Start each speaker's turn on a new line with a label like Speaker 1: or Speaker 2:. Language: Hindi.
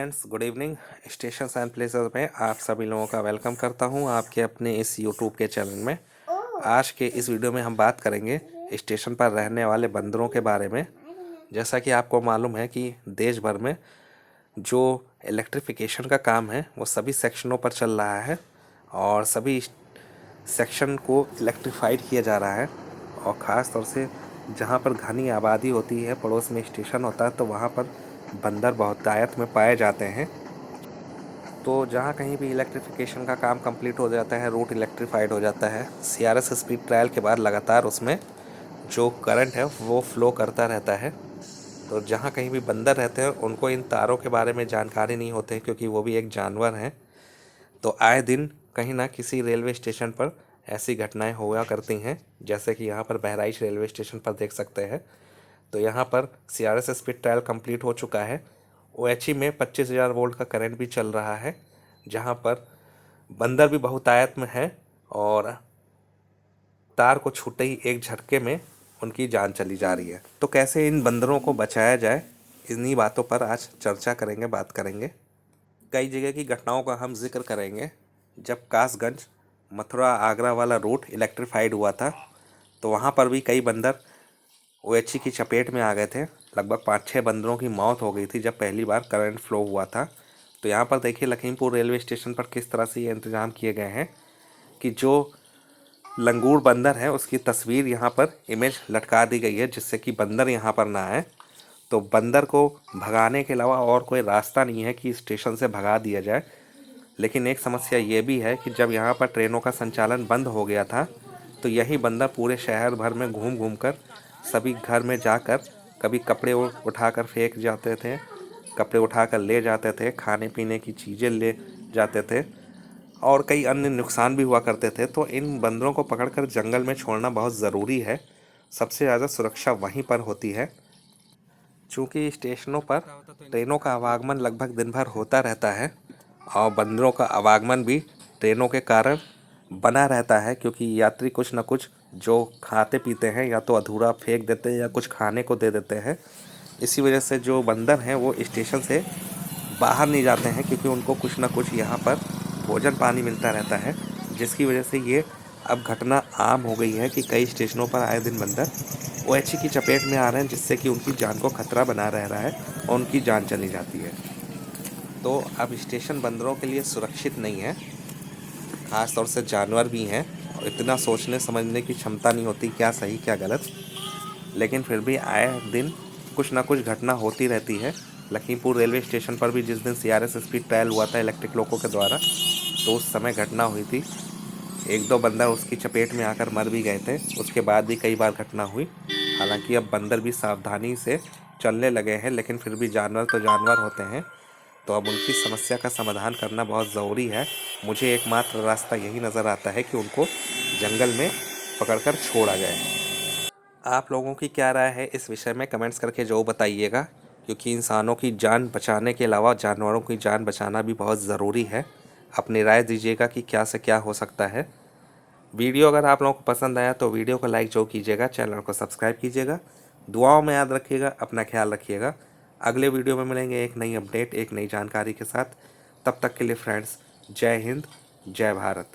Speaker 1: Friends, good evening. Station and places में आप सभी लोगों का वेलकम करता हूं आपके अपने इस यूट्यूब के चैनल में। आज के इस वीडियो में हम बात करेंगे स्टेशन पर रहने वाले बंदरों के बारे में। जैसा कि आपको मालूम है कि देश भर में जो इलेक्ट्रिफिकेशन का काम है वो सभी सेक्शनों पर चल रहा है और सभी सेक्शन को इलेक्ट्रीफाइड किया जा रहा है। और ख़ास तौर से जहाँ पर घनी आबादी होती है, पड़ोस में स्टेशन होता है, तो वहाँ पर बंदर बहुतायत में पाए जाते हैं। तो जहाँ कहीं भी इलेक्ट्रिफिकेशन का काम कंप्लीट हो जाता है, रूट इलेक्ट्रीफाइड हो जाता है, सीआरएस स्पीड ट्रायल के बाद लगातार उसमें जो करंट है वो फ्लो करता रहता है। तो जहाँ कहीं भी बंदर रहते हैं उनको इन तारों के बारे में जानकारी नहीं होती, क्योंकि वो भी एक जानवर हैं। तो आए दिन कहीं ना किसी रेलवे स्टेशन पर ऐसी घटनाएं हुआ करती हैं, जैसे कि यहाँ पर बहराइच रेलवे स्टेशन पर देख सकते हैं। तो यहाँ पर सीआरएस स्पीड ट्रायल कंप्लीट हो चुका है। ओएचई में 25,000 वोल्ट का करंट भी चल रहा है, जहाँ पर बंदर भी बहुतायत में है और तार को छूटे ही एक झटके में उनकी जान चली जा रही है। तो कैसे इन बंदरों को बचाया जाए, इन्हीं बातों पर आज चर्चा करेंगे, बात करेंगे। कई जगह की घटनाओं का हम जिक्र करेंगे। जब कासगंज मथुरा आगरा वाला रूट इलेक्ट्रीफाइड हुआ था, तो वहाँ पर भी कई बंदर ओएचई की चपेट में आ गए थे। लगभग 5-6 बंदरों की मौत हो गई थी जब पहली बार करंट फ्लो हुआ था। तो यहाँ पर देखिए लखीमपुर रेलवे स्टेशन पर किस तरह से ये इंतज़ाम किए गए हैं कि जो लंगूर बंदर है उसकी तस्वीर यहाँ पर इमेज लटका दी गई है, जिससे कि बंदर यहाँ पर ना आए। तो बंदर को भगाने के अलावा और कोई रास्ता नहीं है कि स्टेशन से भगा दिया जाए। लेकिन एक समस्या ये भी है कि जब यहाँ पर ट्रेनों का संचालन बंद हो गया था, तो यही बंदर पूरे शहर भर में घूम घूम कर सभी घर में जाकर कभी कपड़े उठाकर फेंक जाते थे, कपड़े उठाकर ले जाते थे, खाने पीने की चीज़ें ले जाते थे और कई अन्य नुकसान भी हुआ करते थे। तो इन बंदरों को पकड़कर जंगल में छोड़ना बहुत ज़रूरी है। सबसे ज़्यादा सुरक्षा वहीं पर होती है। चूँकि स्टेशनों पर ट्रेनों का आवागमन लगभग दिन भर होता रहता है और बंदरों का आवागमन भी ट्रेनों के कारण बना रहता है, क्योंकि यात्री कुछ ना कुछ जो खाते पीते हैं या तो अधूरा फेंक देते हैं या कुछ खाने को दे देते हैं। इसी वजह से जो बंदर हैं वो स्टेशन से बाहर नहीं जाते हैं, क्योंकि उनको कुछ ना कुछ यहाँ पर भोजन पानी मिलता रहता है, जिसकी वजह से ये अब घटना आम हो गई है कि कई स्टेशनों पर आए दिन बंदर ओएचई की चपेट में आ रहे हैं, जिससे कि उनकी जान को खतरा बना रह रहा है और उनकी जान चली जाती है। तो अब स्टेशन बंदरों के लिए सुरक्षित नहीं है। ख़ास तौर से जानवर भी हैं और इतना सोचने समझने की क्षमता नहीं होती क्या सही क्या गलत। लेकिन फिर भी आए दिन कुछ ना कुछ घटना होती रहती है। लखीमपुर रेलवे स्टेशन पर भी जिस दिन सीआरएस स्पीड ट्रायल हुआ था इलेक्ट्रिक लोको के द्वारा, तो उस समय घटना हुई थी। 1-2 बंदर उसकी चपेट में आकर मर भी गए थे। उसके बाद भी कई बार घटना हुई। हालांकि अब बंदर भी सावधानी से चलने लगे हैं, लेकिन फिर भी जानवर तो जानवर होते हैं। तो अब उनकी समस्या का समाधान करना बहुत ज़रूरी है। मुझे एकमात्र रास्ता यही नज़र आता है कि उनको जंगल में पकड़कर छोड़ा जाए। आप लोगों की क्या राय है इस विषय में कमेंट्स करके ज़रूर बताइएगा, क्योंकि इंसानों की जान बचाने के अलावा जानवरों की जान बचाना भी बहुत ज़रूरी है। अपनी राय दीजिएगा कि क्या से क्या हो सकता है। वीडियो अगर आप लोगों को पसंद आया तो वीडियो को लाइक जरूर कीजिएगा, चैनल को सब्सक्राइब कीजिएगा। दुआओं में याद रखिएगा, अपना ख्याल रखिएगा। अगले वीडियो में मिलेंगे एक नई अपडेट, एक नई जानकारी के साथ। तब तक के लिए फ्रेंड्स, जय हिंद, जय भारत।